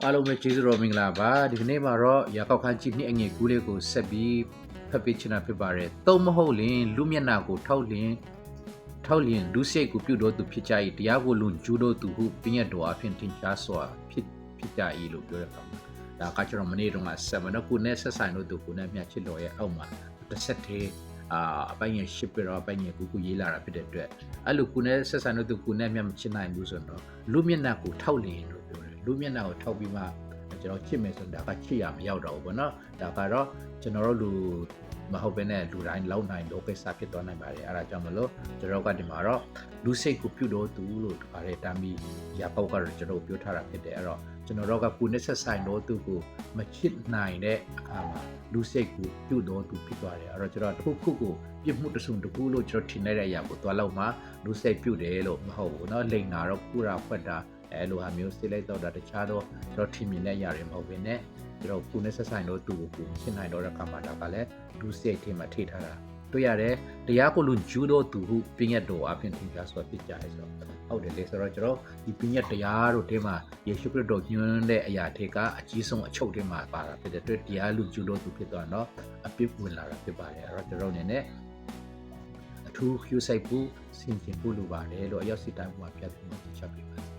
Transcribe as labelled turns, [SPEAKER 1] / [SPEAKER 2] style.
[SPEAKER 1] အားလုံးပဲကျေးဇူးတော်မင်္ဂလာပါဒီကနေ့မှာတော့ရာကောက်ခန်းကြီးနှစ်အငယ်ကူးလေးကိုဆက်ပြီးဖတ်ပေးချင်တာဖြစ်ပါတယ်သုံးမဟုတ်လင်လူမျက်နှာကိုထောက်လင်လူစိတ်ကိုပြုတော်သူဖြစ်ကြ၏တရားကိုလွန်ကျူးတော်သူဟုပြည့်ရတော်အဖြစ်ထင်ရှားစွာဖြစ်ကြ၏လို့ပြောရပါမယ်ဒါကကျွန်တော်မနေ့တုန်းကဆက်မတော့ကိုနဲ့ဆက်ဆိုင်လို့သူကိုနဲ့မြတ်ချစ်တော်ရဲ့အောက်မှာတစ်ဆက်တည်းအပိုင်းရရှိပြတော့အပိုင်းရကူရေးလာတာဖြစ်တဲ့အတွက်အဲ့လိုကိုနဲ့ဆက်ဆိုင်လို့သူကိုနဲ့မြတ်မချစ်နိုင်ဘူးဆိုတော့လူမျက်နှာကိုထောက်လင်လို့ပြောတယ်လူမျက်နှာကိုထောက်ပြီးမှကျွန်တော်ချစ်မယ်ဆိုတာကချစ်ရမရောက်တော့ဘူးပေါ့နော်ဒါကတော့ကျွန်တော်တို့လူမဟုတ်ဘဲနဲ့လူတိုင်းလောက်နိုင်တော့ကိစ္စဖြစ်သွားနိုင်ပါတယ်အဲဒါကြောင့်မလို့ကျွန်တော်ကဒီမှာတော့လူစိတ်ကိုပြုတော်သူလို့ဒီပါတယ်တာမီရာပေါက်ကတော့ကျွန်တော်ပြောထားတာဖြစ်တယ်အဲ့တော့ကျွန်တော်တို့ကကိုနဲ့ဆက်ဆိုင်တော့သူကိုမချစ်နိုင်တဲ့အခါမှာလူစိတ်ကိုပြုတော်သူဖြစ်သွားတယ်အဲ့တော့ကျွန်တော်တစ်ခုကိုပြစ်မှုတစုံတစ်ခုလို့ကျွန်တော်ထင်နေတဲ့အရာကိုသွားလောက်မှလူစိတ်ပြုတယ်လို့မဟုတ်ဘူးเนาะလိန်နာတော့ပူတာဖွက်တာအဲ့လိုဟာမျိုးစိလိုက်တော့တာတခြားတော့ကျွန်တော်ထင်မြင်တဲ့ຢာတွေမဟုတ်ဘဲနဲ့ကျွန်တော်ကိုနဲ့ဆက်ဆိုင်တော့သူကိုရှင်းနိုင်တော့တဲ့အခါမှာဒါကလည်းလူစိတ်ထဲမှာထိထားတာတွေ့ရတယ်တရားကိုလူဂျူးတော့သူဟုပြည့်ရတော်အဖြစ်ထင်ရှားစွာဖြစ်ကြရဲဆိုတော့ဟုတ်တယ်လေဆိုတော့ကျွန်တော်ဒီပြည့်ရတရားတို့ထဲမှာယေရှုခရစ်တော်ညွှန်းတဲ့အရာတွေကအကြီးဆုံးအချုပ်ထဲမှာပါတာဖြစ်တဲ့အတွက်တရားလူဂျူးတော့သူဖြစ်သွားတော့အပြစ်ဝင်လာတာဖြစ်ပါတယ်အဲ့တော့ကျွန်တော်အနေနဲ့အထူး Q ဆိုင်ဖို့စင်ကြင်ဖို့လိုပါတယ်လို့အရောက်စီတိုင်းမှာပြတ်ပြီးမှချက်ပြပါ